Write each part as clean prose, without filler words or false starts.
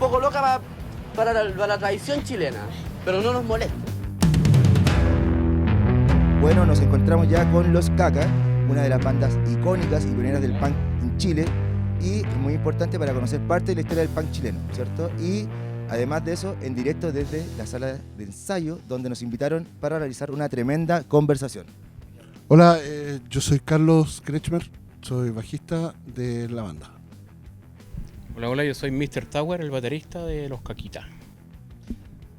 poco loca para la tradición chilena, pero no nos molesta. Bueno, nos encontramos ya con Los Cacas, una de las bandas icónicas y pioneras del punk en Chile y muy importante para conocer parte de la historia del punk chileno, ¿cierto? Y además de eso, en directo desde la sala de ensayo, donde nos invitaron para realizar una tremenda conversación. Hola, yo soy Carlos Kretschmer, soy bajista de la banda. Hola, yo soy Mr. Tower, el baterista de Los Caquitas.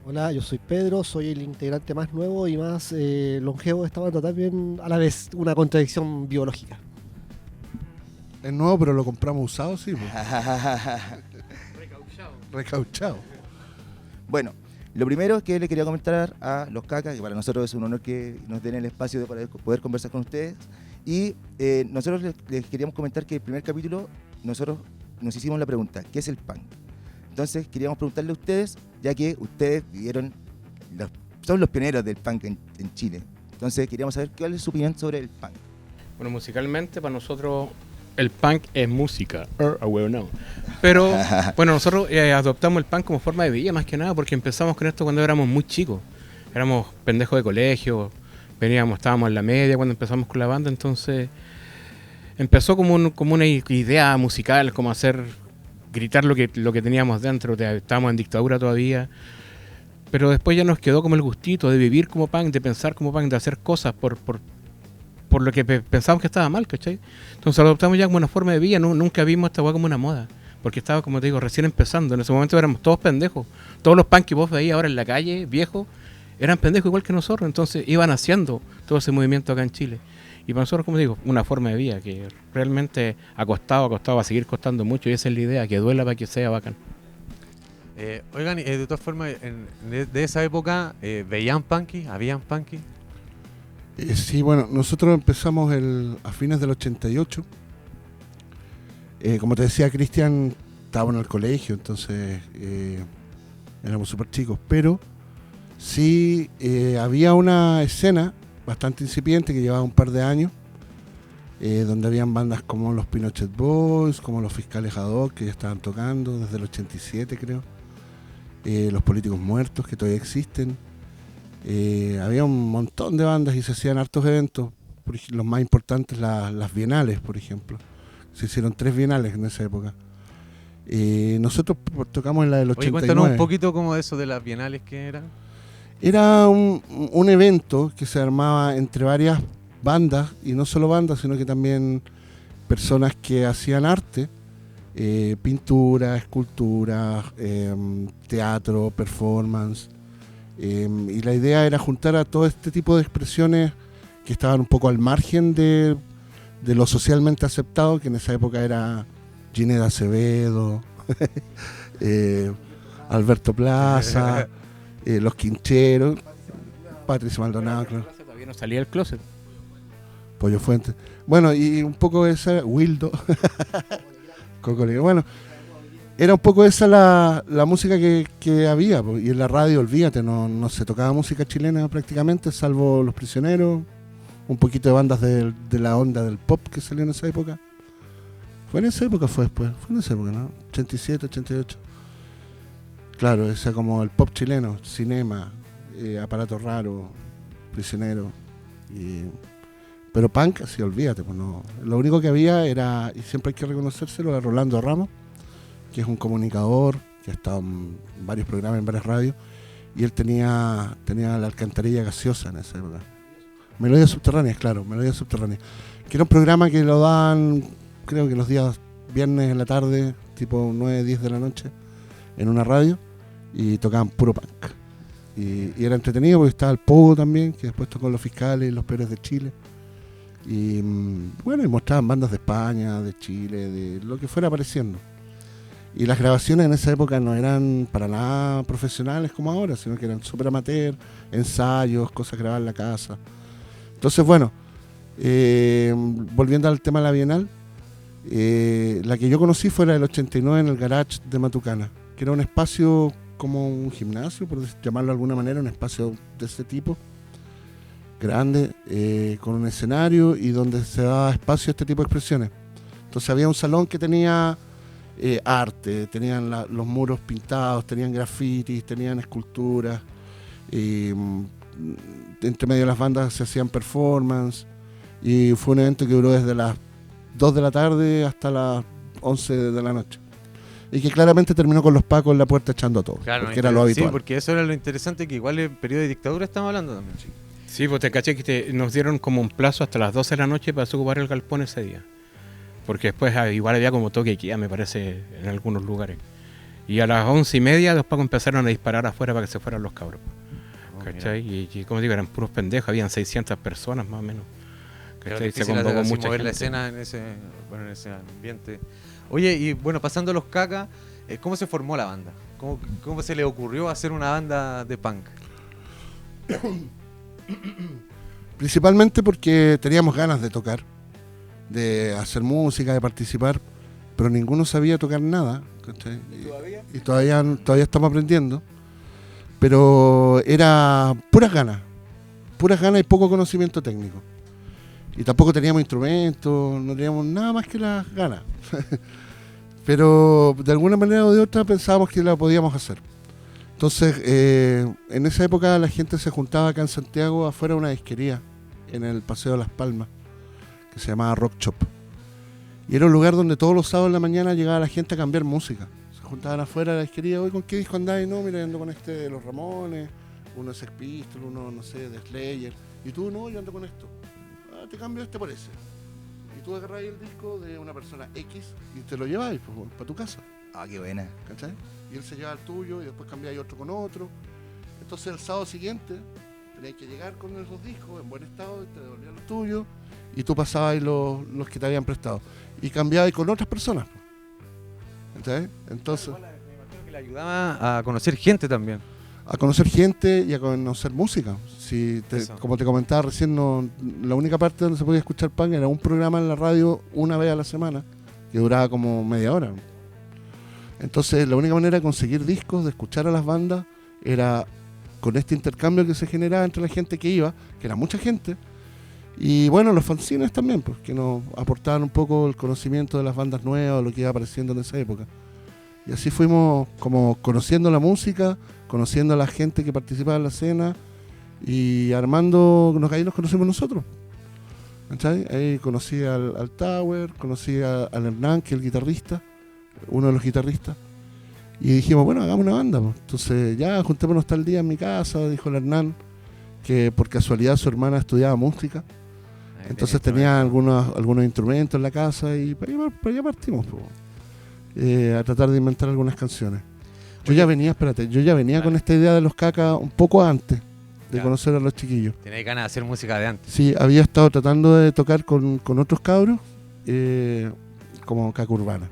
Hola, yo soy Pedro, soy el integrante más nuevo y más longevo de esta banda, también a la vez una contradicción biológica. Es nuevo, pero lo compramos usado, sí. Recauchado. Bueno, lo primero que le quería comentar a Los Cacas, que para nosotros es un honor que nos den el espacio de poder conversar con ustedes, y nosotros les queríamos comentar que el primer capítulo nosotros nos hicimos la pregunta, ¿qué es el punk? Entonces queríamos preguntarle a ustedes, ya que ustedes son los pioneros del punk en Chile. Entonces queríamos saber cuál es su opinión sobre el punk. Bueno, musicalmente para nosotros el punk es música. No. Pero bueno, nosotros adoptamos el punk como forma de vida más que nada, porque empezamos con esto cuando éramos muy chicos. Éramos pendejos de colegio, estábamos en la media cuando empezamos con la banda, entonces empezó como una idea musical, como gritar lo que teníamos dentro. Estábamos en dictadura todavía, pero después ya nos quedó como el gustito de vivir como punk, de pensar como punk, de hacer cosas por lo que pensábamos que estaba mal, ¿cachai? Entonces lo adoptamos ya como una forma de vida, nunca vimos esta weá como una moda, porque estaba, como te digo, recién empezando. En ese momento éramos todos pendejos, todos los punk que vos veías ahora en la calle, viejos, eran pendejos igual que nosotros, entonces iban haciendo todo ese movimiento acá en Chile. Y para nosotros, como digo, una forma de vida que realmente ha costado, va a seguir costando mucho, y esa es la idea, que duela para que sea bacán. Oigan, de todas formas, de esa época, ¿veían punky? ¿Habían punky? Sí, bueno, nosotros empezamos a fines del 88. Como te decía, Cristian estaba en el colegio, entonces éramos súper chicos, pero sí había una escena bastante incipiente que llevaba un par de años, donde habían bandas como los Pinochet Boys, como los Fiscales Ad Hoc, que ya estaban tocando desde el 87, creo, los Políticos Muertos, que todavía existen. Había un montón de bandas y se hacían hartos eventos, los más importantes las bienales, por ejemplo. Se hicieron 3 bienales en esa época. Nosotros tocamos en la del 89. Oye, cuéntanos un poquito como de eso de las bienales que eran. Era un evento que se armaba entre varias bandas, y no solo bandas, sino que también personas que hacían arte, pintura, escultura, teatro, performance. Y la idea era juntar a todo este tipo de expresiones que estaban un poco al margen de lo socialmente aceptado, que en esa época era Ginette Acevedo, Alberto Plaza, Los Quincheros, Patricio Maldonado, claro. Todavía no salía del closet. Pollo Fuente. Bueno, y un poco esa, Wildo, Coco Legrand. Bueno, era un poco esa la música que había, y en la radio, olvídate, no se tocaba música chilena prácticamente, salvo Los Prisioneros, un poquito de bandas de la onda del pop que salió en esa época. ¿Fue en esa época o fue después? Fue en esa época, ¿no? 87, 88. Claro, ese como el pop chileno, Cinema, Aparato Raro, Prisionero. Pero punk, sí, olvídate, pues no. Lo único que había era, y siempre hay que reconocérselo, era Rolando Ramos, que es un comunicador, que ha estado en varios programas, en varias radios, y él tenía la Alcantarilla Gaseosa en esa época. Melodías Subterráneas, claro, Melodías Subterráneas. Que era un programa que lo daban, creo que los días viernes en la tarde, tipo 9, 10 de la noche, en una radio, y tocaban puro punk. Y era entretenido porque estaba el Pogo también, que después tocó Los Fiscales, Los Peores de Chile. Y bueno, y mostraban bandas de España, de Chile, de lo que fuera apareciendo. Y las grabaciones en esa época no eran para nada profesionales como ahora, sino que eran súper amateur, ensayos, cosas grabadas en la casa. Entonces, bueno, volviendo al tema de la Bienal, la que yo conocí fue la del 89 en el Garage de Matucana, que era un espacio como un gimnasio, por llamarlo de alguna manera, un espacio de ese tipo, grande, con un escenario y donde se daba espacio a este tipo de expresiones. Entonces había un salón que tenía arte, tenían los muros pintados, tenían grafitis, tenían esculturas, y entre medio de las bandas se hacían performance, y fue un evento que duró desde las 2 de la tarde hasta las 11 de la noche. Y que claramente terminó con los pacos en la puerta echando a todos, Claro, porque era lo habitual. Sí, porque eso era lo interesante, que igual en periodo de dictadura estamos hablando también. Sí, pues te caché que nos dieron como un plazo hasta las 12 de la noche para ocupar el galpón ese día. Porque después igual había como toque de queda, me parece, en algunos lugares. Y a las 11:30 los pacos empezaron a disparar afuera para que se fueran los cabros. ¿Cachai? Y como digo, eran puros pendejos, habían 600 personas más o menos. ¿Cachai? Se convocó mucha mover la gente. escena en ese ambiente. Oye, y bueno, pasando a los Cacas, ¿cómo se formó la banda? ¿Cómo se le ocurrió hacer una banda de punk? Principalmente porque teníamos ganas de tocar, de hacer música, de participar, pero ninguno sabía tocar nada, ¿cachai? Y todavía estamos aprendiendo, pero era puras ganas y poco conocimiento técnico. Y tampoco teníamos instrumentos, no teníamos nada más que las ganas. Pero de alguna manera o de otra pensábamos que la podíamos hacer. Entonces, en esa época la gente se juntaba acá en Santiago afuera de una disquería, en el Paseo de Las Palmas, que se llamaba Rock Shop. Y era un lugar donde todos los sábados en la mañana llegaba la gente a cambiar música. Se juntaban afuera de la disquería, hoy ¿con qué disco andáis? No, mira, ando con este de los Ramones, uno de Sex Pistols, uno, no sé, de Slayer. Y tú, no, yo ando con esto. Ah, te cambio este por ese. Y tú agarrás el disco de una persona X y te lo lleváis para tu casa. Ah, qué buena. ¿Cachai? Y él se lleva el tuyo y después cambiáis otro con otro. Entonces el sábado siguiente tenías que llegar con esos discos en buen estado y te devolvían los tuyos y tú pasabas los que te habían prestado. Y cambiabas con otras personas. ¿Cachai? Entonces, Me imagino que le ayudaba a conocer gente también. a conocer gente y a conocer música. Eso. Como te comentaba recién, la única parte donde se podía escuchar punk era un programa en la radio una vez a la semana, que duraba como media hora. Entonces la única manera de conseguir discos, de escuchar a las bandas, era con este intercambio que se generaba entre la gente que iba, que era mucha gente, y bueno, los fanzines también, pues, que nos aportaban un poco el conocimiento de las bandas nuevas, lo que iba apareciendo en esa época. Y así fuimos como conociendo la música, conociendo a la gente que participaba en la escena, y armando, ahí nos conocimos nosotros. ¿Cachai? Ahí conocí al Tower, conocí al Hernán, que es el guitarrista, uno de los guitarristas, y dijimos, bueno, hagamos una banda, pues. Entonces ya juntémonos tal día en mi casa, dijo el Hernán, que por casualidad su hermana estudiaba música, entonces tenía algunos instrumentos en la casa, y para allá partimos, pues, a tratar de inventar algunas canciones. Yo ya venía con esta idea de los Cacas un poco antes de conocer a los chiquillos. Tenía ganas de hacer música de antes. Sí, había estado tratando de tocar con otros cabros, como Caca Urbana.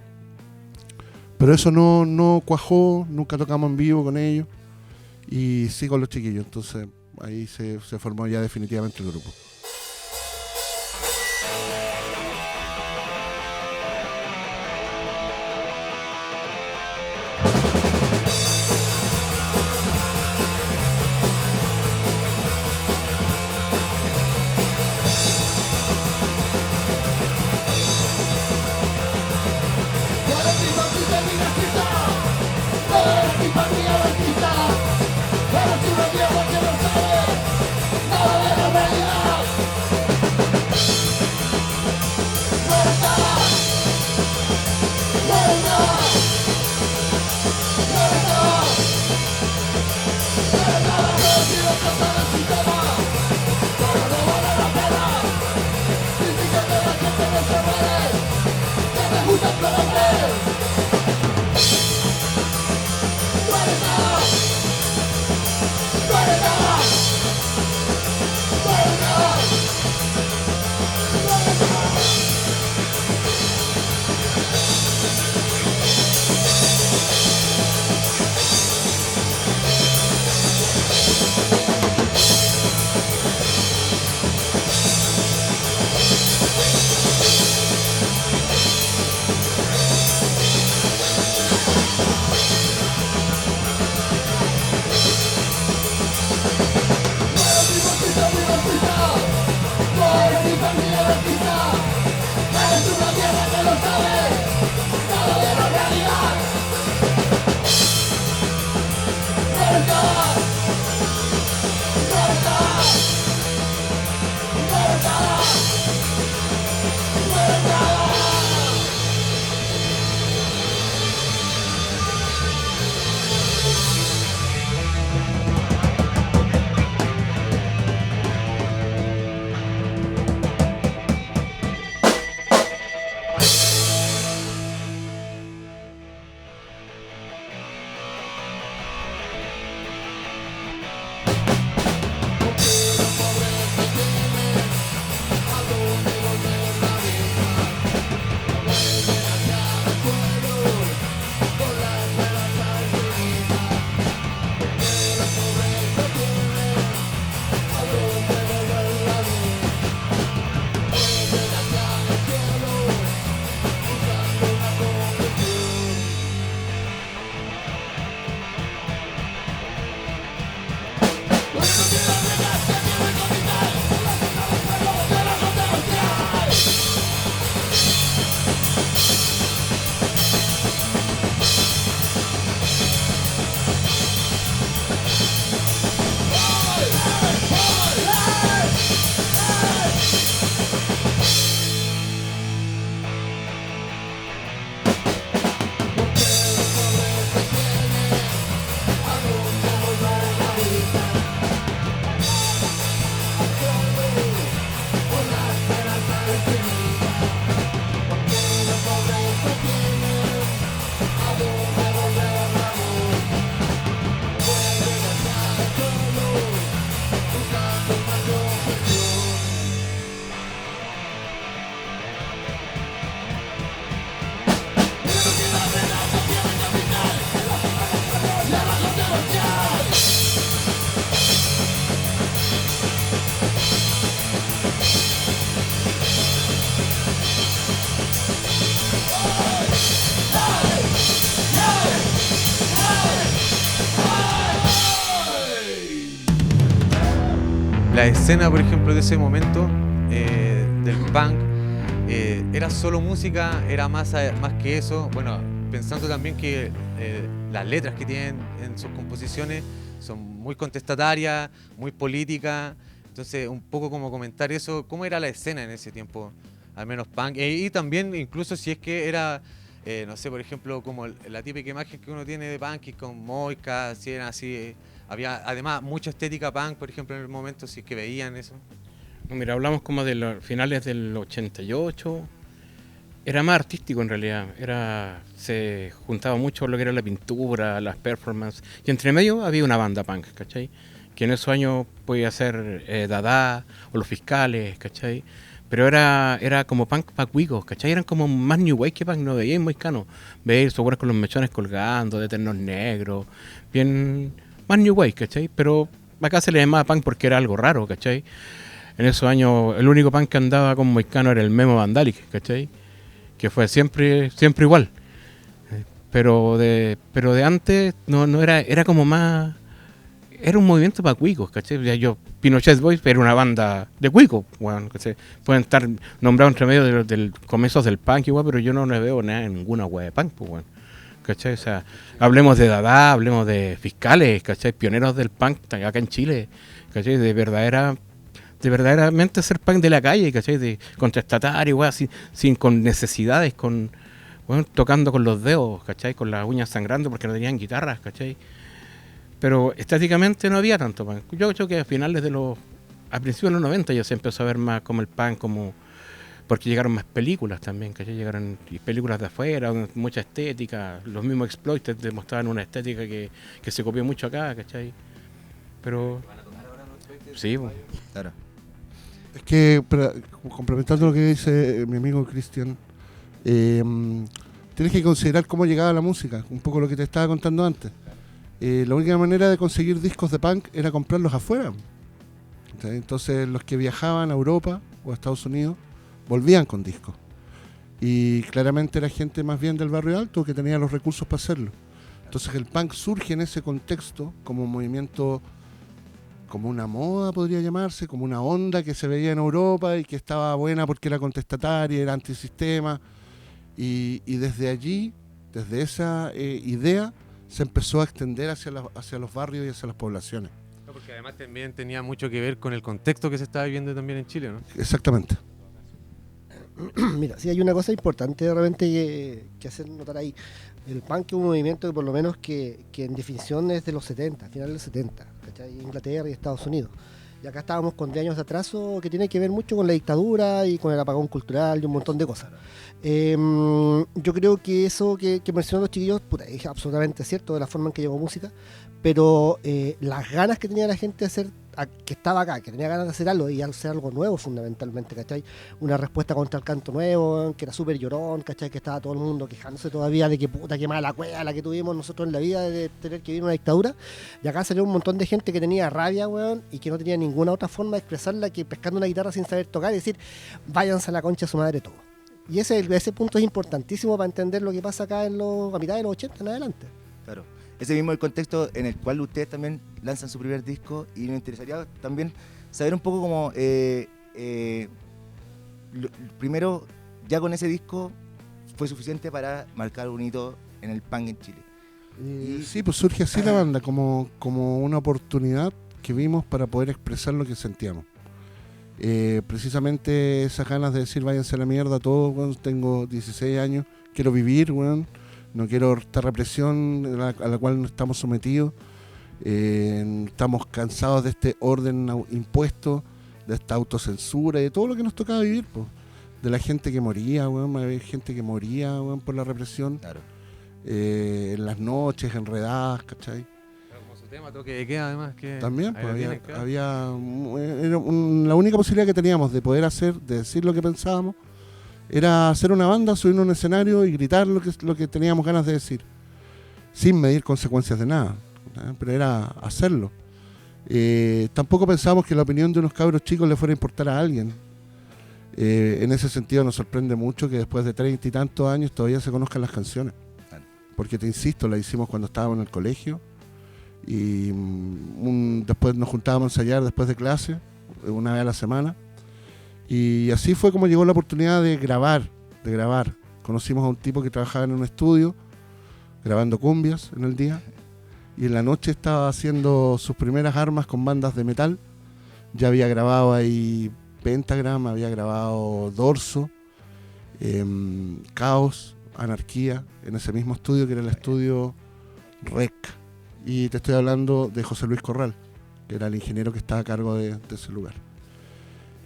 Pero eso no cuajó, nunca tocamos en vivo con ellos, y sí con los chiquillos. Entonces ahí se formó ya definitivamente el grupo. la escena, por ejemplo, de ese momento del punk, ¿era solo música? ¿Era más que eso? Bueno, pensando también que las letras que tienen en sus composiciones son muy contestatarias, muy políticas. Entonces, un poco como comentar eso, ¿cómo era la escena en ese tiempo? Al menos punk. Y también, incluso si es que era, no sé, por ejemplo, como la típica imagen que uno tiene de punk, con moicas, si eran así. Había además mucha estética punk, por ejemplo, en el momento, si es que veían eso. Mira, hablamos como de los finales del 88. Era más artístico en realidad. Se juntaba mucho lo que era la pintura, las performances. Y entre medio había una banda punk, ¿cachai? Que en esos años podía ser Dada o Los Fiscales, ¿cachai? Pero era como punk pacuicos, ¿cachai? Eran como más new wave que punk, no veíais moicano. Veíais esos güeyes con los mechones colgando, de ternos negros, bien más new wave, ¿cachai? Pero acá se le llamaba punk porque era algo raro, ¿cachai? En esos años el único punk que andaba con moicano era el Memo Vandalic, ¿cachai? Que fue siempre igual. Pero de antes no era como más... Era un movimiento para cuicos, ¿cachai? Ya Pinochet Boys era una banda de cuicos, bueno, ¿cachai? Pueden estar nombrados entre medio del comienzos del punk igual, pero yo no le veo nada en ninguna wea de punk, pues, bueno, ¿cachai? O sea, hablemos de Dada, hablemos de Fiscales, ¿cachai? Pioneros del punk acá en Chile, ¿cachai? De verdaderamente ser punk de la calle, ¿cachai? De contestatario, wea, con necesidades, bueno, tocando con los dedos, ¿cachai? Con las uñas sangrando porque no tenían guitarras, ¿cachai? Pero estéticamente no había tanto punk. Yo creo que a principios de los 90 ya se empezó a ver más como el punk, porque llegaron más películas también, ¿cachai? Llegaron películas de afuera, mucha estética, los mismos Exploited demostraban una estética que se copió mucho acá, ¿cachai? Pero... Sí, pues. Claro. Es que, complementando lo que dice mi amigo Cristian, tienes que considerar cómo llegaba la música, un poco lo que te estaba contando antes. La única manera de conseguir discos de punk era comprarlos afuera. Entonces los que viajaban a Europa o a Estados Unidos volvían con discos. Y claramente era gente más bien del barrio alto que tenía los recursos para hacerlo. Entonces el punk surge en ese contexto como un movimiento, como una moda podría llamarse, como una onda que se veía en Europa y que estaba buena porque era contestataria, era antisistema. Y desde allí, desde esa idea, se empezó a extender hacia los barrios y hacia las poblaciones. No, porque además también tenía mucho que ver con el contexto que se estaba viviendo también en Chile, ¿no? Exactamente. Mira, sí hay una cosa importante de repente que hacer notar ahí. El punk es un movimiento que por lo menos que en definición es de los 70, final de los 70, ¿cachai? Inglaterra y Estados Unidos. Y acá estábamos con 10 años de atraso que tiene que ver mucho con la dictadura y con el apagón cultural y un montón de cosas. Yo creo que eso que mencionaron los chiquillos, puta, es absolutamente cierto de la forma en que llegó música, pero las ganas que tenía la gente de hacer, que estaba acá, que tenía ganas de hacer algo y hacer algo nuevo fundamentalmente, ¿cachai? Una respuesta contra el canto nuevo, que era súper llorón, ¿cachai? Que estaba todo el mundo quejándose todavía de que puta, qué mala cueva la que tuvimos nosotros en la vida de tener que vivir una dictadura. Y acá salió un montón de gente que tenía rabia, weón, y que no tenía ninguna otra forma de expresarla que pescando una guitarra sin saber tocar y decir, váyanse a la concha de su madre todo. Y ese punto es importantísimo para entender lo que pasa acá a mitad de los 80 en adelante. Claro. Ese mismo es el contexto en el cual ustedes también lanzan su primer disco y nos interesaría también saber un poco como, primero, ya con ese disco fue suficiente para marcar un hito en el punk en Chile. Sí, pues surge así la banda, como una oportunidad que vimos para poder expresar lo que sentíamos. Precisamente esas ganas de decir váyanse a la mierda todos, bueno, tengo 16 años, quiero vivir, bueno, no quiero esta represión a la cual no estamos sometidos, estamos cansados de este orden impuesto, de esta autocensura y de todo lo que nos tocaba vivir, pues, de la gente que moría, bueno, había gente que moría, bueno, por la represión, Claro. En las noches, enredadas, ¿cachai? Tema toque de queda además que También pues, era la única posibilidad que teníamos de poder de decir lo que pensábamos era hacer una banda, subirnos a un escenario y gritar lo que teníamos ganas de decir sin medir consecuencias de nada, pero era hacerlo. Tampoco pensábamos que la opinión de unos cabros chicos le fuera a importar a alguien. En ese sentido nos sorprende mucho que después de 30 y tantos años todavía se conozcan las canciones, porque te insisto, las hicimos cuando estábamos en el colegio. Y después nos juntábamos a ensayar después de clase, una vez a la semana. Y así fue como llegó la oportunidad de grabar. Conocimos a un tipo que trabajaba en un estudio, grabando cumbias en el día, y en la noche estaba haciendo sus primeras armas con bandas de metal. Ya había grabado ahí Pentagram, había grabado Dorso, Caos, Anarquía, en ese mismo estudio que era el estudio REC. Y te estoy hablando de José Luis Corral, que era el ingeniero que estaba a cargo de ese lugar.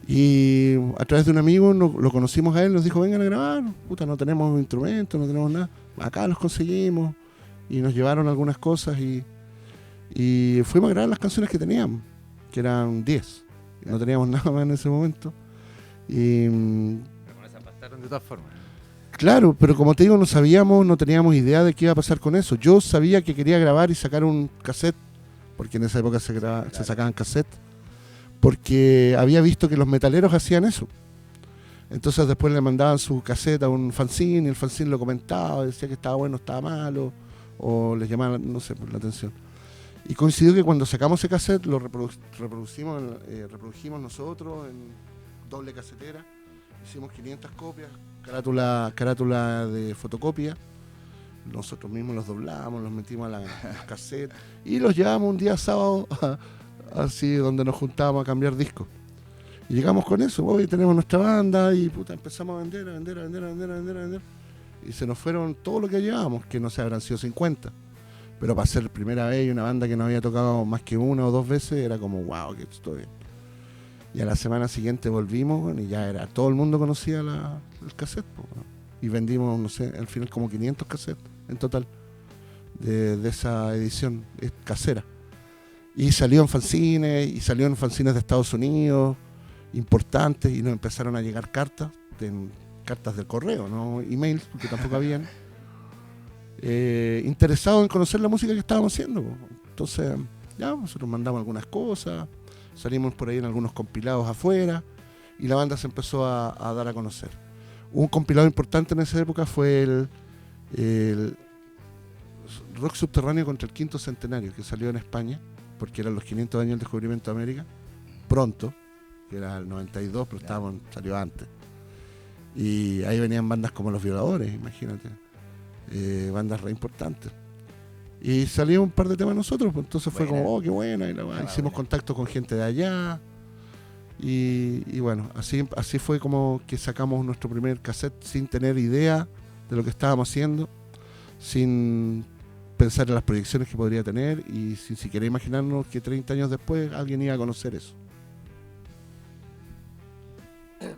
Y a través de un amigo lo conocimos a él, nos dijo, vengan a grabar, puta, no tenemos instrumentos, no tenemos nada, acá los conseguimos, y nos llevaron algunas cosas y fuimos a grabar las canciones que teníamos, que eran 10, no teníamos nada más en ese momento. Y Pero con esas bastaron de todas formas. claro, pero como te digo, no teníamos idea de qué iba a pasar con eso. Yo sabía que quería grabar y sacar un cassette, porque en esa época se sacaban cassettes, porque había visto que los metaleros hacían eso. Entonces después le mandaban su cassette a un fanzine y el fanzine lo comentaba, decía que estaba bueno, estaba malo, o les llamaba, no sé, por la atención. Y coincidió que cuando sacamos ese cassette lo reprodujimos nosotros en doble casetera, hicimos 500 copias, carátula de fotocopia, nosotros mismos los doblamos, los metimos a la cassette y los llevamos un día sábado así donde nos juntábamos a cambiar discos. Y llegamos con eso, hoy tenemos nuestra banda y puta, empezamos a vender. Y se nos fueron todo lo que llevábamos, que no sé, habrán sido 50. Pero para ser primera vez y una banda que no había tocado más que una o dos veces, era como, wow, que estoy bien. Y a la semana siguiente volvimos, bueno, y ya era, todo el mundo conocía el cassette. Bueno, y vendimos, no sé, al final como 500 cassettes en total de esa edición casera. Y salió en fanzines de Estados Unidos, importantes, y nos empezaron a llegar cartas del correo, no emails, porque tampoco habían, interesados en conocer la música que estábamos haciendo. Entonces, ya, nosotros mandamos algunas cosas, salimos por ahí en algunos compilados afuera, y la banda se empezó a dar a conocer. Un compilado importante en esa época fue el Rock Subterráneo contra el Quinto Centenario, que salió en España, porque eran los 500 años del descubrimiento de América, pronto, que era el 92, pero salió antes. Y ahí venían bandas como Los Violadores, imagínate, bandas re importantes. Y salió un par de temas nosotros, pues entonces fue como, oh, qué buena, y hicimos contacto con gente de allá. Y bueno, así fue como que sacamos nuestro primer cassette sin tener idea de lo que estábamos haciendo, sin pensar en las proyecciones que podría tener y sin siquiera imaginarnos que 30 años después alguien iba a conocer eso.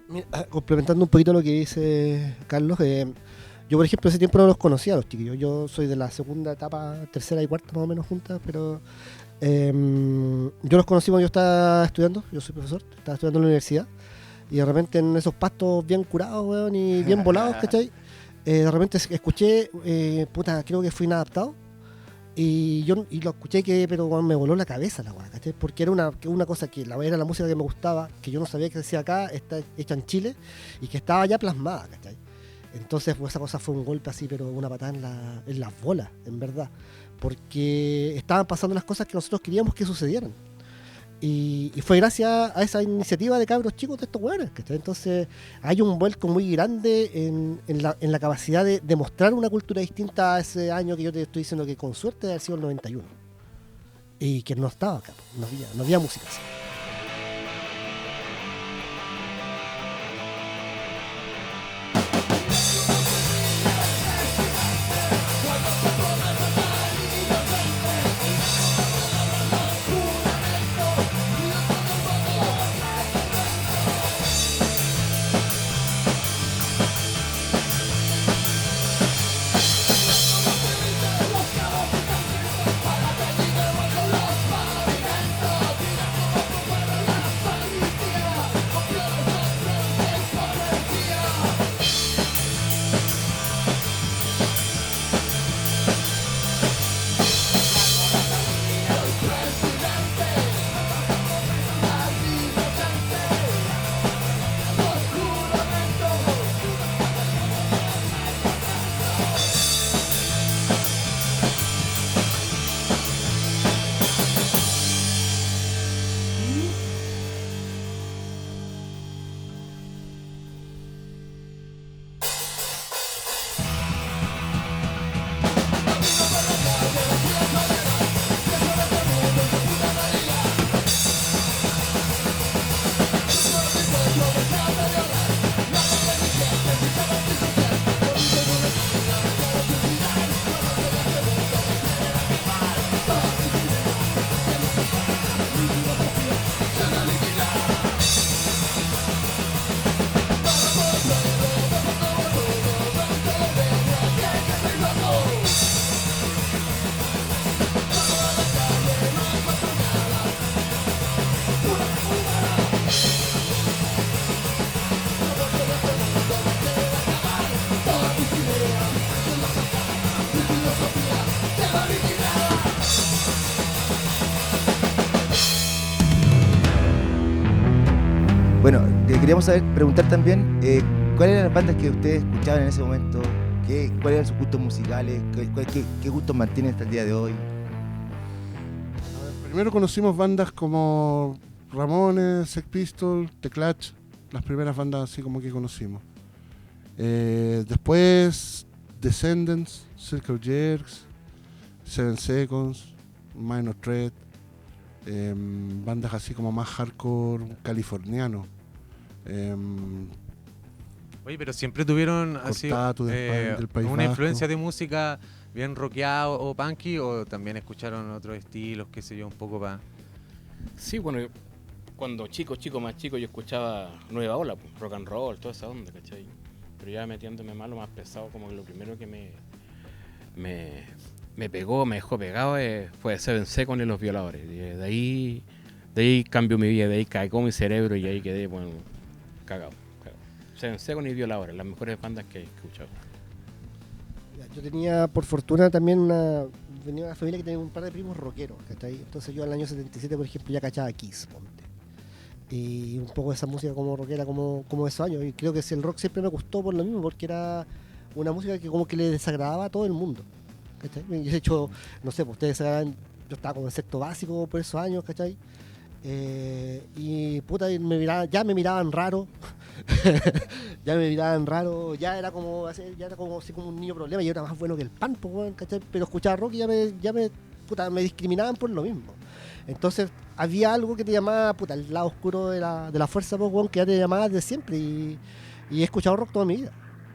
Mira, complementando un poquito lo que dice Carlos, yo por ejemplo ese tiempo no los conocía a los chiquillos, yo soy de la segunda etapa, tercera y cuarta más o menos juntas, pero yo los conocí cuando yo estaba estudiando, yo soy profesor, estaba estudiando en la universidad y de repente en esos pastos bien curados, weón, y bien volados, ¿cachai? De repente escuché, creo que fue Inadaptado. Y lo escuché pero bueno, me voló la cabeza la weá, ¿cachai? Porque era una cosa que era la música que me gustaba, que yo no sabía que se hacía acá, está hecha en Chile y que estaba ya plasmada, ¿cachai? Entonces pues, esa cosa fue un golpe así, pero una patada en las bolas, en verdad, porque estaban pasando las cosas que nosotros queríamos que sucedieran. Y fue gracias a esa iniciativa de cabros chicos de estos weones, ¿cachai? Entonces hay un vuelco muy grande en la capacidad de mostrar una cultura distinta a ese año que yo te estoy diciendo que con suerte debe haber sido el 91. Y que no estaba acá, no había música así. Bueno, queríamos preguntar también cuáles eran las bandas que ustedes escuchaban en ese momento, cuáles eran sus gustos musicales, qué gustos mantienen hasta el día de hoy. Primero conocimos bandas como Ramones, Sex Pistols, The Clash, las primeras bandas así como que conocimos. Después Descendants, Circle Jerks, 7 Seconds, Minor Threat, bandas así como más hardcore californiano. Oye, pero siempre tuvieron así Cortatu del País una Vasco. influencia de música bien rockeado o punky, o también escucharon otros estilos, qué sé yo, un poco para... Sí, bueno, cuando más chico, yo escuchaba Nueva Ola, pues, rock and roll, toda esa onda, ¿cachai? Pero ya metiéndome más lo más pesado, como que lo primero que me pegó, me dejó pegado fue Seven Seconds y Los Violadores. Y de ahí cambió mi vida, de ahí cagó mi cerebro y ahí quedé, bueno, cagado. Seven Seconds y Violadores, las mejores bandas que he escuchado. Yo tenía, por fortuna, también venía de una familia que tenía un par de primos rockeros, ¿cachai? Entonces yo al año 77, por ejemplo, ya cachaba Kiss, ponte. Y un poco esa música como rockera, como esos años. Y creo que el rock siempre me gustó por lo mismo, porque era una música que como que le desagradaba a todo el mundo, ¿cachai? Y de hecho, no sé, pues ustedes saben, yo estaba como en sexto básico por esos años, ¿cachai? Y puta, ya me miraban raro. Ya me miraban raro, ya era como así como un niño problema, y yo era más bueno que el pan, pues, weón, ¿cachai? Pero escuchaba rock y me discriminaban por lo mismo. Entonces había algo que te llamaba, puta, el lado oscuro de la fuerza, pues, weón, que ya te llamaba de siempre, y he escuchado rock toda mi vida.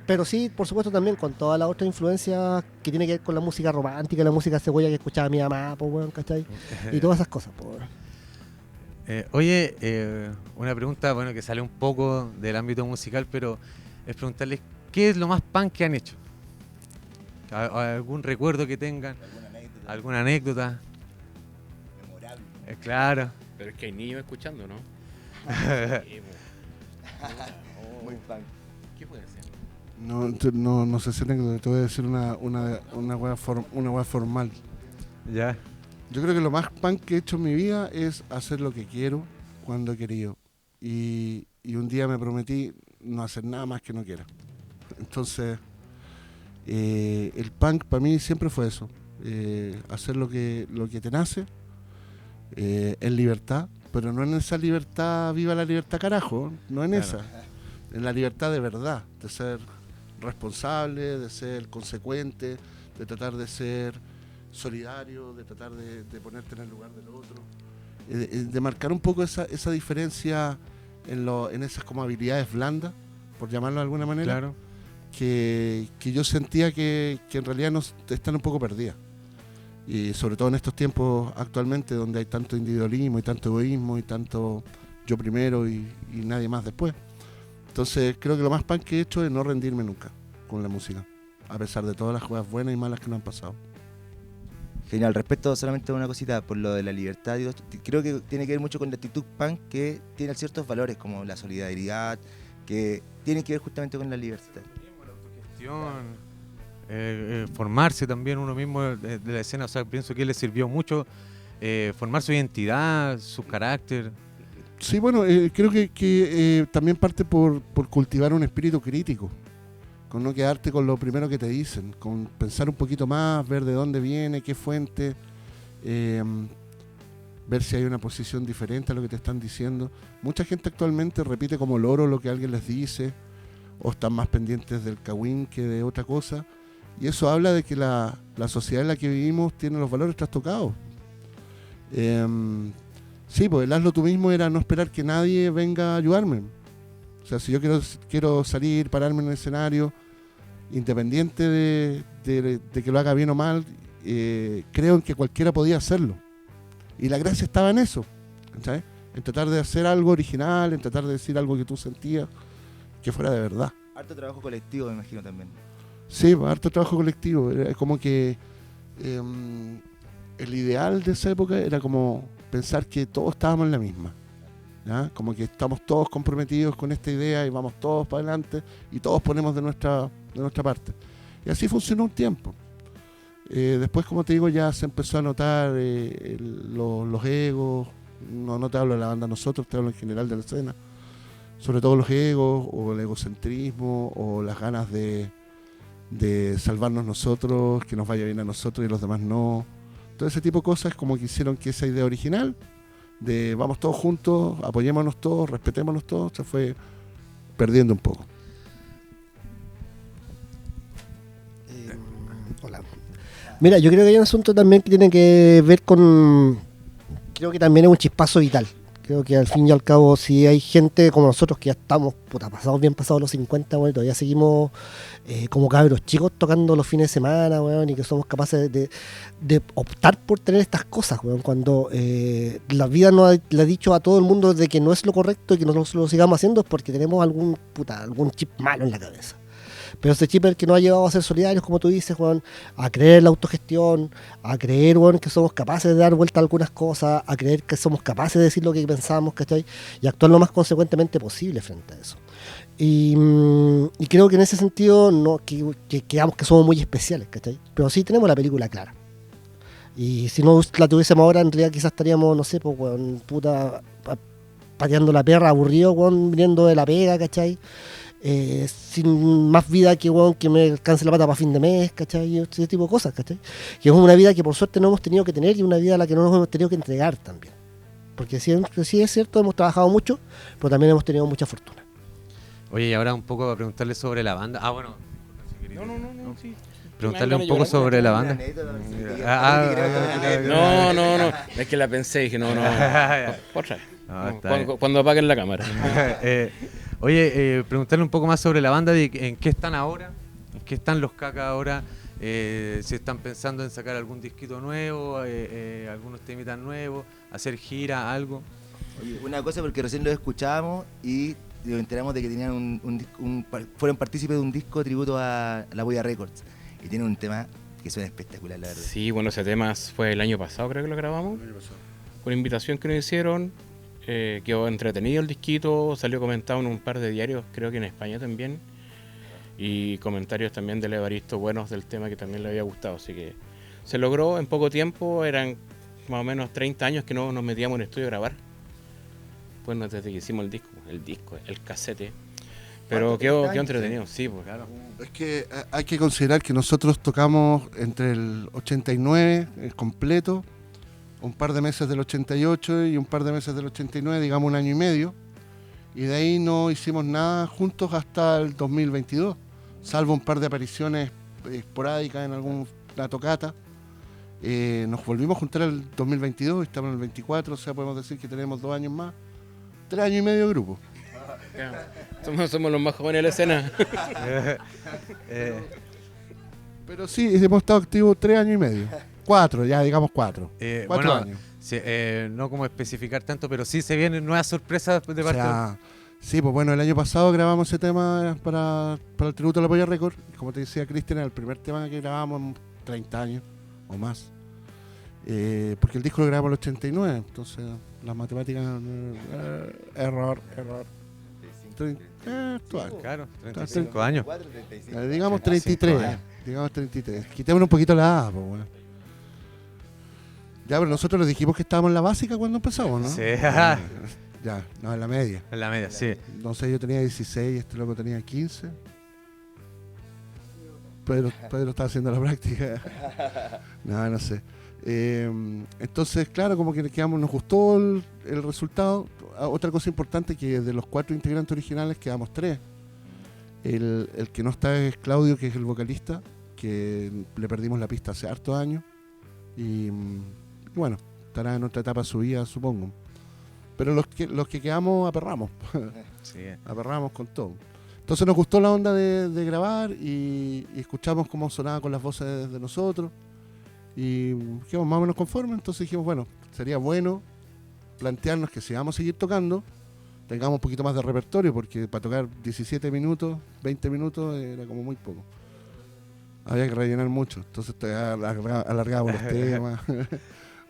Pero sí, por supuesto, también con toda la otra influencia que tiene que ver con la música romántica, la música cebolla que escuchaba mi mamá, pues, weón, ¿cachai? Y todas esas cosas, pues, weón. Una pregunta, bueno, que sale un poco del ámbito musical, pero es preguntarles qué es lo más punk que han hecho. ¿Algún recuerdo que tengan? ¿Alguna anécdota? Memorable. Claro. Pero es que hay niños escuchando, ¿no? Sí, Muy punk. ¿Qué puede ser? No sé si te voy a decir una hueá formal. Ya. Yo creo que lo más punk que he hecho en mi vida es hacer lo que quiero cuando he querido. Y un día me prometí no hacer nada más que no quiera. Entonces, el punk para mí siempre fue eso. Hacer lo que te nace, en libertad, pero no en esa libertad, viva la libertad carajo, no en Claro. esa. En la libertad de verdad, de ser responsable, de ser consecuente, de tratar de ser solidario, de tratar de ponerte en el lugar del otro, de marcar un poco esa diferencia en esas como habilidades blandas, por llamarlo de alguna manera, Claro. que yo sentía que en realidad están un poco perdidas. Y sobre todo en estos tiempos actualmente donde hay tanto individualismo y tanto egoísmo y tanto yo primero y nadie más después. Entonces creo que lo más punk que he hecho es no rendirme nunca con la música, a pesar de todas las cosas buenas y malas que nos han pasado. Genial, respecto solamente a una cosita por lo de la libertad y todo esto, creo que tiene que ver mucho con la actitud punk, que tiene ciertos valores como la solidaridad, que tienen que ver justamente con la libertad. Formarse también uno mismo de la escena, o sea, pienso que le sirvió mucho formar su identidad, su carácter. Sí, bueno, creo que también parte por cultivar un espíritu crítico, con no quedarte con lo primero que te dicen, con pensar un poquito más, ver de dónde viene, qué fuente, ver si hay una posición diferente a lo que te están diciendo. Mucha gente actualmente repite como loro lo que alguien les dice, o están más pendientes del cagüín que de otra cosa, y eso habla de que la sociedad en la que vivimos tiene los valores trastocados. Sí, pues el hazlo tú mismo era no esperar que nadie venga a ayudarme. O sea, si yo quiero salir, pararme en el escenario, independiente de que lo haga bien o mal, creo en que cualquiera podía hacerlo. Y la gracia estaba en eso, ¿sabes? En tratar de hacer algo original, en tratar de decir algo que tú sentías que fuera de verdad. Harto trabajo colectivo, me imagino también. Sí, harto trabajo colectivo. Era como que el ideal de esa época era como pensar que todos estábamos en la misma, ¿ya? Como que estamos todos comprometidos con esta idea y vamos todos para adelante y todos ponemos de nuestra parte. Y así funcionó un tiempo. Después, como te digo, ya se empezó a notar los egos. No te hablo de la banda nosotros, te hablo en general de la escena. sobre todo los egos o el egocentrismo o las ganas de salvarnos nosotros, que nos vaya bien a nosotros y a los demás no. Todo ese tipo de cosas como que hicieron que esa idea original de vamos todos juntos, apoyémonos todos, respetémonos todos, se fue perdiendo un poco. Hola. Mira, yo creo que hay un asunto también que tiene que ver con... Creo que también es un chispazo vital. Creo que al fin y al cabo, si hay gente como nosotros que ya estamos bien pasados los 50, bueno, todavía seguimos como cabros chicos tocando los fines de semana, bueno, y que somos capaces de optar por tener estas cosas, bueno, cuando la vida le ha dicho a todo el mundo de que no es lo correcto y que nosotros lo sigamos haciendo es porque tenemos algún chip malo en la cabeza. Pero ese chip es el que nos ha llevado a ser solidarios, como tú dices, Juan, a creer en la autogestión, a creer, Juan, que somos capaces de dar vuelta a algunas cosas, a creer que somos capaces de decir lo que pensamos, ¿cachai? Y actuar lo más consecuentemente posible frente a eso. Y creo que en ese sentido no que digamos que somos muy especiales, ¿cachai? Pero sí tenemos la película clara. Y si no la tuviésemos ahora, en realidad quizás estaríamos, no sé, pues, Juan, pateando la perra, aburrido, Juan, viniendo de la pega, ¿cachai? Sin más vida que, bueno, que me alcance la pata para fin de mes, ¿cachai? Y ese tipo de cosas, ¿cachai? Que es una vida que por suerte no hemos tenido que tener y una vida a la que no nos hemos tenido que entregar también. Porque sí es cierto, hemos trabajado mucho, pero también hemos tenido mucha fortuna. Oye, y ahora un poco a preguntarle sobre la banda. Ah, bueno. No, sí. Preguntarle un poco sobre la banda. No. Es que la pensé y dije, no. Otra vez. No, está bien. Cuando apaguen la cámara. Oye, preguntarle un poco más sobre la banda, de en qué están ahora, en qué están los Cacas ahora, si están pensando en sacar algún disquito nuevo, algunos temitas nuevos, hacer gira, algo. Oye, una cosa, porque recién lo escuchábamos y nos enteramos de que tenían fueron partícipes de un disco tributo a La Boya Records y tienen un tema que suena espectacular, la verdad. Sí, bueno, ese tema fue el año pasado, creo que lo grabamos. Por invitación que nos hicieron. Quedó entretenido el disquito, salió comentado en un par de diarios, creo que en España también, y comentarios también del Evaristo buenos del tema que también le había gustado, así que se logró en poco tiempo. Eran más o menos 30 años que no nos metíamos en el estudio a grabar, pues desde que hicimos el casete, pero quedó entretenido, sí, pues claro. Es que hay que considerar que nosotros tocamos entre el 89, el completo, un par de meses del 88 y un par de meses del 89, digamos un año y medio, y de ahí no hicimos nada juntos hasta el 2022, salvo un par de apariciones esporádicas en alguna tocata. Nos volvimos a juntar el 2022, estamos en el 24, o sea, podemos decir que tenemos 2 años más, 3 años y medio de grupo. Somos los más jóvenes de la escena. Pero sí, hemos estado activos 3 años y medio. 4, ya digamos 4. 4 años. Sí, no como especificar tanto, pero sí se vienen nuevas sorpresas de parte. O sea, sí, pues bueno, el año pasado grabamos ese tema para el tributo a La Boya Record. Como te decía Cristian, era el primer tema que grabamos en 30 años o más. Porque el disco lo grabamos en el 89, entonces las matemáticas... error. Claro, 35 años. Digamos 33. Digamos 33. Quitémosle un poquito la A, pues bueno. Ya, pero nosotros les dijimos que estábamos en la básica cuando empezamos, ¿no? Sí. Ya, no, en la media. En la media, sí. No sé, yo tenía 16, este loco tenía 15. Pedro estaba haciendo la práctica. No sé. Entonces, claro, como que nos gustó el resultado. Otra cosa importante, que de los 4 integrantes originales quedamos 3. El que no está es Claudio, que es el vocalista, que le perdimos la pista hace hartos años. Y bueno, estará en otra etapa de su vida, supongo. Pero los que quedamos aperramos. Sí. Aperramos con todo. Entonces nos gustó la onda de grabar y escuchamos cómo sonaba con las voces de nosotros. Y quedamos más o menos conformes. Entonces dijimos, bueno, sería bueno plantearnos que si vamos a seguir tocando, tengamos un poquito más de repertorio, porque para tocar 17 minutos, 20 minutos era como muy poco. Había que rellenar mucho, entonces alargábamos los temas,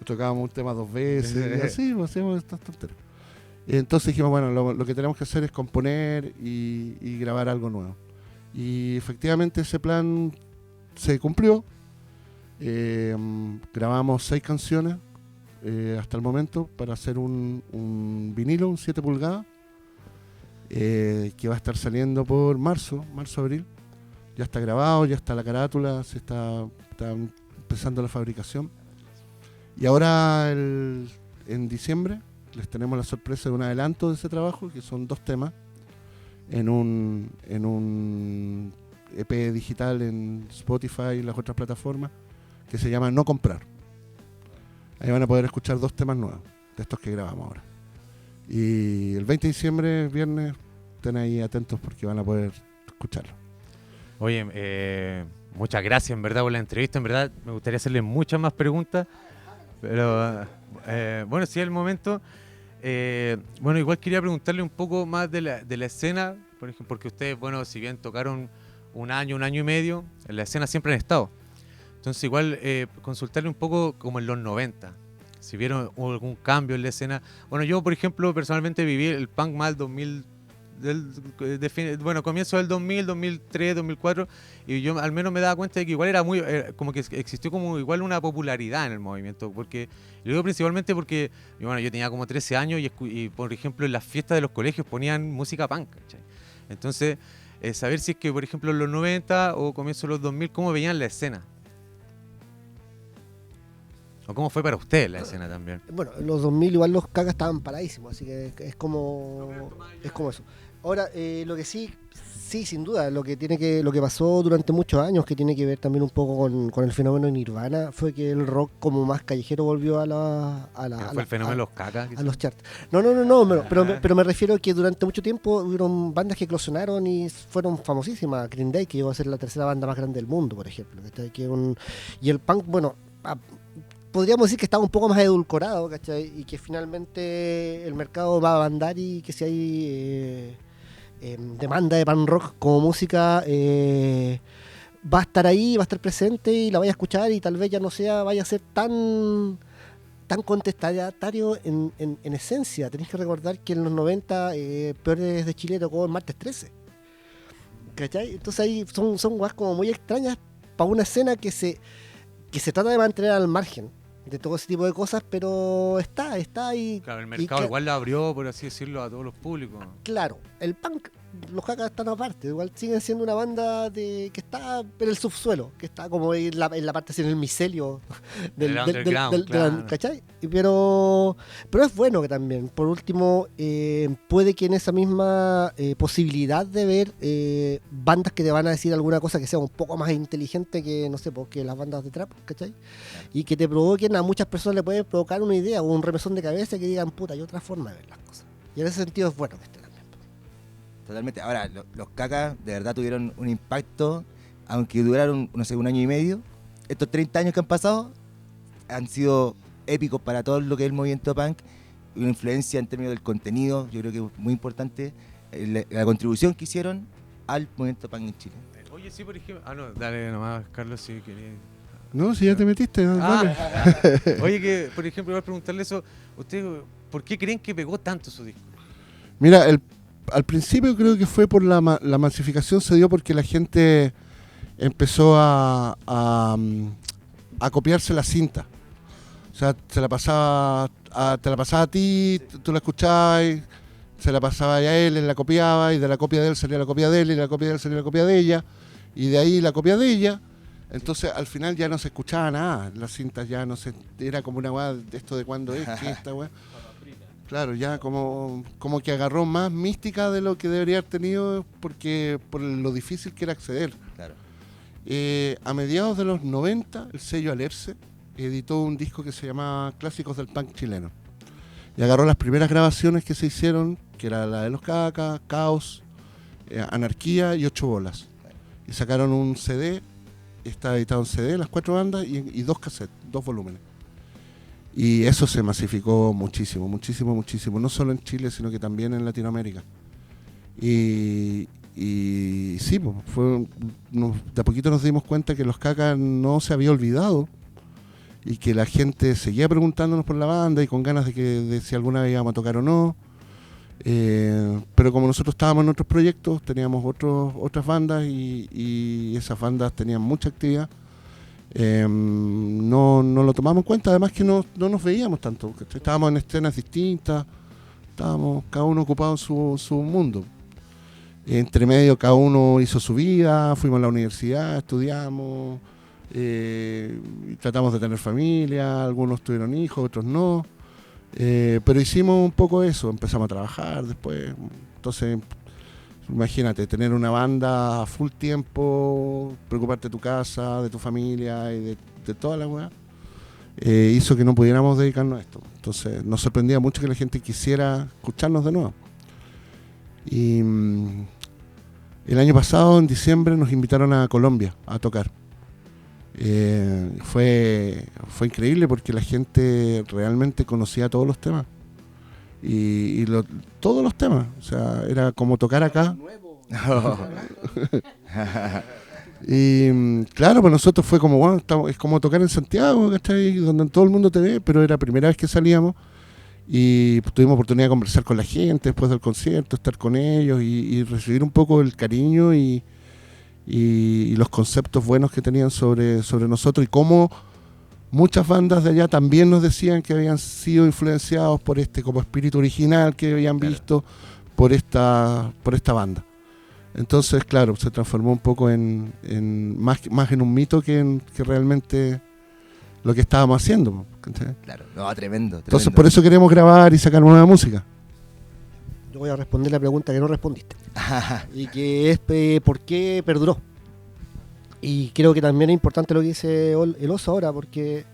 tocábamos un tema 2 veces, y así hacíamos estas tonterías. Y entonces dijimos, bueno, lo que tenemos que hacer es componer y grabar algo nuevo. Y efectivamente ese plan se cumplió. Grabamos 6 canciones hasta el momento para hacer un vinilo, un 7 pulgadas. que va a estar saliendo por marzo, abril. Ya está grabado, ya está la carátula, está empezando la fabricación. Y ahora en diciembre les tenemos la sorpresa de un adelanto de ese trabajo, que son 2 temas en un EP digital en Spotify y las otras plataformas, que se llama No Comprar. Ahí van a poder escuchar 2 temas nuevos de estos que grabamos ahora. Y el 20 de diciembre, viernes, estén ahí atentos porque van a poder escucharlo. Oye, muchas gracias en verdad por la entrevista. En verdad me gustaría hacerle muchas más preguntas, pero bueno, si es el momento. Bueno, igual quería preguntarle un poco más de la escena, por ejemplo, porque ustedes, bueno, si bien tocaron un año y medio, en la escena siempre han estado. Entonces igual consultarle un poco como en los 90, si vieron algún cambio en la escena. Bueno, yo por ejemplo personalmente viví el punk más del 2000, comienzo del 2000, 2003, 2004, y yo al menos me daba cuenta de que igual era muy, como que existió como igual una popularidad en el movimiento, porque, lo digo principalmente porque, bueno, yo tenía como 13 años y por ejemplo en las fiestas de los colegios ponían música punk, ¿cachai? Entonces, saber si es que por ejemplo en los 90 o comienzo de los 2000, ¿cómo veían la escena? ¿O cómo fue para ustedes la escena también? Bueno, en los 2000 igual los Cacas estaban paradísimos, así que es como eso. Ahora, lo que sí, sin duda, lo que pasó durante muchos años, que tiene que ver también un poco con el fenómeno de Nirvana, fue que el rock como más callejero volvió ¿Fue el fenómeno de los Cacas? A los charts. No, pero me refiero a que durante mucho tiempo hubieron bandas que eclosionaron y fueron famosísimas. Green Day, que llegó a ser la 3ª banda más grande del mundo, por ejemplo. Y el punk, bueno, podríamos decir que estaba un poco más edulcorado, ¿cachai? Y que finalmente el mercado va a andar y que si hay demanda de punk rock como música, va a estar ahí, va a estar presente y la vaya a escuchar, y tal vez ya no vaya a ser tan contestatario en esencia. Tenéis que recordar que en los 90 Peores de Chile tocó en Martes 13, ¿cachai? Entonces ahí son guas como muy extrañas para una escena que se trata de mantener al margen de todo ese tipo de cosas, pero está ahí. Claro, el mercado igual lo abrió, por así decirlo, a todos los públicos. Claro, el punk, los Cacas están aparte, igual siguen siendo una banda que está en el subsuelo, que está como en la parte así, en el micelio del underground, claro. ¿cachai? Pero es bueno que también, por último, puede que en esa misma posibilidad de ver bandas que te van a decir alguna cosa que sea un poco más inteligente que, no sé, que las bandas de trap, ¿cachai? Y que te provoquen, a muchas personas le pueden provocar una idea o un remesón de cabeza que digan, puta, hay otra forma de ver las cosas. Y en ese sentido es bueno que esté también. Totalmente. Ahora, los Cacas de verdad tuvieron un impacto, aunque duraron, no sé, un año y medio. Estos 30 años que han pasado han sido épicos para todo lo que es el movimiento punk. Una influencia en términos del contenido, yo creo que es muy importante la contribución que hicieron al movimiento punk en Chile. Oye, sí, por ejemplo... no, dale nomás, Carlos, si querías... No, si ya te metiste, dale. Oye, que por ejemplo, voy a preguntarle eso. ¿Ustedes por qué creen que pegó tanto su disco? Mira, al principio creo que fue por la masificación, se dio porque la gente empezó a copiarse la cinta. O sea, te la pasaba a ti, tú la escuchabas, se la pasaba a él la copiaba, y de la copia de él salía la copia de él, y de la copia de él salía la copia de ella, y de ahí la copia de ella. Entonces al final ya no se escuchaba nada, las cintas ya no se, era como una weá, esto de cuándo es, ¿qué es esta weá? Claro, ya como que agarró más mística de lo que debería haber tenido, porque por lo difícil que era acceder. Claro. A mediados de los 90, el sello Alerce editó un disco que se llamaba Clásicos del Punk Chileno. Y agarró las primeras grabaciones que se hicieron, que era la de los Cacas, Caos, Anarquía y 8 Bolas. Y sacaron un CD. Está editado en CD, las 4 bandas y 2 cassettes, 2 volúmenes. Y eso se masificó muchísimo, no solo en Chile, sino que también en Latinoamérica. Y sí, pues, de a poquito nos dimos cuenta que los Cacas no se había olvidado y que la gente seguía preguntándonos por la banda y con ganas de si alguna vez íbamos a tocar o no. Pero como nosotros estábamos en otros proyectos, teníamos otras bandas y esas bandas tenían mucha actividad, no lo tomamos en cuenta, además que no nos veíamos tanto, estábamos en escenas distintas, estábamos cada uno ocupado en su mundo. Entre medio cada uno hizo su vida, fuimos a la universidad, estudiamos, y tratamos de tener familia, algunos tuvieron hijos, otros no. Pero hicimos un poco eso, empezamos a trabajar después. Entonces, imagínate, tener una banda a full tiempo, preocuparte de tu casa, de tu familia y de toda la weá, hizo que no pudiéramos dedicarnos a esto. Entonces, nos sorprendía mucho que la gente quisiera escucharnos de nuevo. Y el año pasado, en diciembre, nos invitaron a Colombia a tocar. Fue increíble porque la gente realmente conocía todos los temas. Todos los temas. O sea, era como tocar acá. Y claro, para nosotros fue como, bueno, es como tocar en Santiago, ¿cachai? Donde todo el mundo te ve, pero era la primera vez que salíamos y tuvimos oportunidad de conversar con la gente después del concierto, estar con ellos y recibir un poco el cariño y los conceptos buenos que tenían sobre nosotros y cómo muchas bandas de allá también nos decían que habían sido influenciados por este como espíritu original que habían visto por esta banda. Entonces, claro, se transformó un poco en más en un mito que realmente lo que estábamos haciendo. ¿Entendés? Claro, no, tremendo. Entonces, por eso queremos grabar y sacar nueva música. Yo voy a responder la pregunta que no respondiste. Y que es ¿por qué perduró? Y creo que también es importante lo que dice el Oso ahora, porque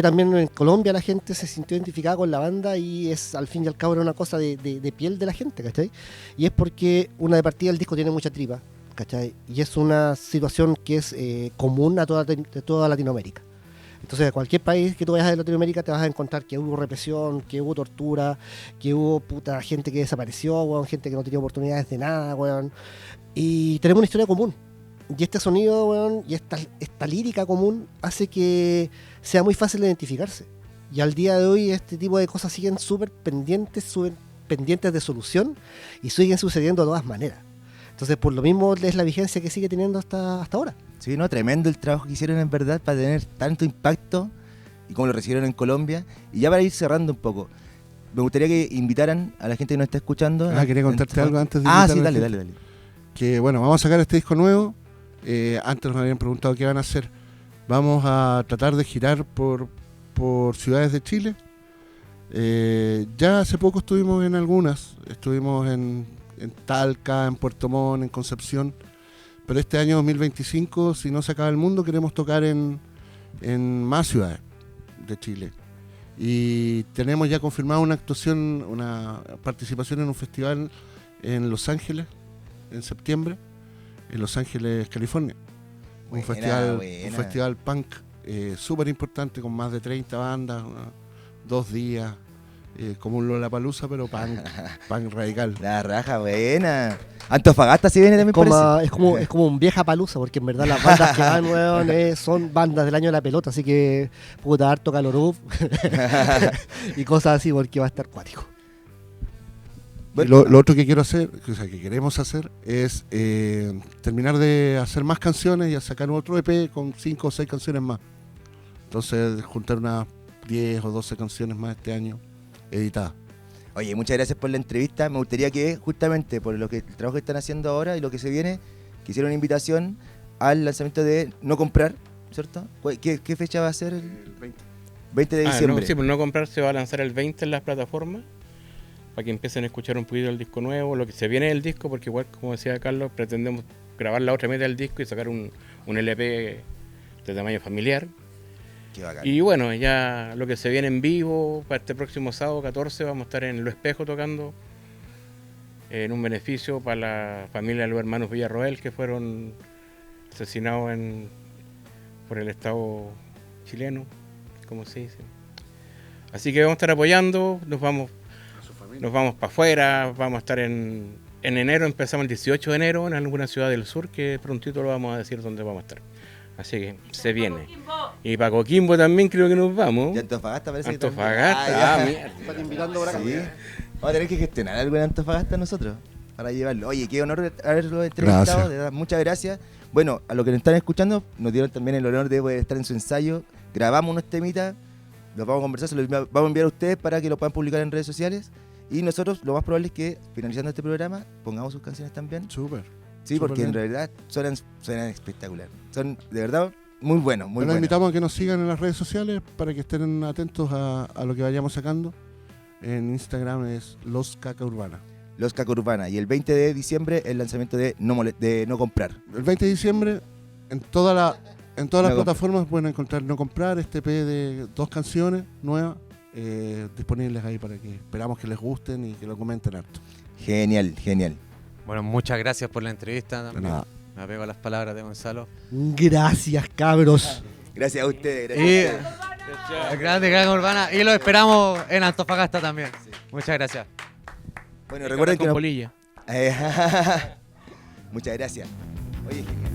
también en Colombia la gente se sintió identificada con la banda y es al fin y al cabo era una cosa de piel de la gente, ¿cachai? Y es porque una de partida el disco tiene mucha tripa, ¿cachai? Y es una situación que es común a toda Latinoamérica. Entonces, a cualquier país que tú vayas de Latinoamérica te vas a encontrar que hubo represión, que hubo tortura, que hubo gente que desapareció, weón, gente que no tenía oportunidades de nada, weón. Y tenemos una historia común. Y este sonido, weón, y esta lírica común hace que sea muy fácil de identificarse. Y al día de hoy este tipo de cosas siguen súper pendientes de solución y siguen sucediendo de todas maneras. Entonces, por lo mismo es la vigencia que sigue teniendo hasta ahora. Sí, no, tremendo el trabajo que hicieron en verdad para tener tanto impacto y como lo recibieron en Colombia. Y ya para ir cerrando un poco, me gustaría que invitaran a la gente que nos está escuchando. Quería contarte algo antes de sí, dale. Que bueno, vamos a sacar este disco nuevo. Antes nos habían preguntado qué van a hacer. Vamos a tratar de girar por ciudades de Chile. Ya hace poco estuvimos en algunas. Estuvimos en Talca, en Puerto Montt, en Concepción. Pero este año 2025, si no se acaba el mundo, queremos tocar en más ciudades de Chile. Y tenemos ya confirmado una actuación, una participación en un festival en Los Ángeles, en septiembre, en Los Ángeles, California. Un festival punk súper importante con más de 30 bandas, 2 días, como un Lollapalooza, pero punk radical. La raja, buena. Antofagasta sí viene también, parece. Es como un vieja palusa, porque en verdad las bandas que van, weón, son bandas del año de la pelota, así que puta, harto caloruf y cosas así, porque va a estar cuático. Bueno, lo otro que quiero hacer, que queremos hacer, es terminar de hacer más canciones y sacar otro EP con 5 o 6 canciones más. Entonces, juntar unas 10 o 12 canciones más este año editadas. Oye, muchas gracias por la entrevista. Me gustaría que, justamente por el trabajo que están haciendo ahora y lo que se viene, que hicieran una invitación al lanzamiento de No Comprar, ¿cierto? ¿Qué fecha va a ser? El 20 de diciembre. No, sí, pues No Comprar se va a lanzar el 20 en las plataformas, para que empiecen a escuchar un poquito el disco nuevo, lo que se viene del disco, porque igual, como decía Carlos, pretendemos grabar la otra mitad del disco y sacar un LP de tamaño familiar. Qué bacán. Y bueno, ya lo que se viene en vivo, para este próximo sábado 14 vamos a estar en Lo Espejo tocando, en un beneficio para la familia de los hermanos Villarroel, que fueron asesinados por el Estado chileno, como se dice. Así que vamos a estar apoyando, nos vamos para afuera, vamos a estar en enero, empezamos el 18 de enero en alguna ciudad del sur, que prontito lo vamos a decir dónde vamos a estar. Así que se viene. Y para Coquimbo también creo que nos vamos. Y Antofagasta parece Antofagasta, mierda. Están invitando para acá. Sí. Vamos a tener que gestionar algo en Antofagasta nosotros para llevarlo. Oye, qué honor haberlo entrevistado, Gracias. de verdad, muchas gracias. Bueno, a los que nos están escuchando, nos dieron también el honor de poder estar en su ensayo. Grabamos unos temitas, los vamos a conversar, se los vamos a enviar a ustedes para que lo puedan publicar en redes sociales. Y nosotros lo más probable es que, finalizando este programa, pongamos sus canciones también. Súper. Sí, Súper porque en bien. realidad suenan espectacular. Son de verdad muy buenos, muy Los buenos. invitamos a que nos sigan en las redes sociales para que estén atentos a lo que vayamos sacando. En Instagram es Los Caca Urbana. Los Caca Urbana. Y el 20 de diciembre el lanzamiento de No Comprar. El 20 de diciembre en todas las Comprar. plataformas pueden encontrar No Comprar, este EP de 2 canciones nuevas disponibles ahí para que esperamos que les gusten y que lo comenten harto. Genial, genial. Bueno, muchas gracias por la entrevista. De También. nada. Me apego a las palabras de Gonzalo. Gracias, cabros. Gracias a ustedes. Gracias a ustedes. Y grande Caca Urbana. Y lo esperamos en Antofagasta también. Muchas gracias. Bueno, recuerden que con nos- polilla. Muchas gracias. Oye, genial.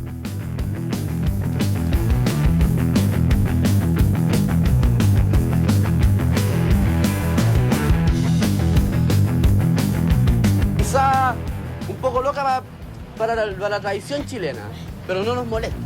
Quizá un poco loca para la tradición chilena, pero no nos molesta.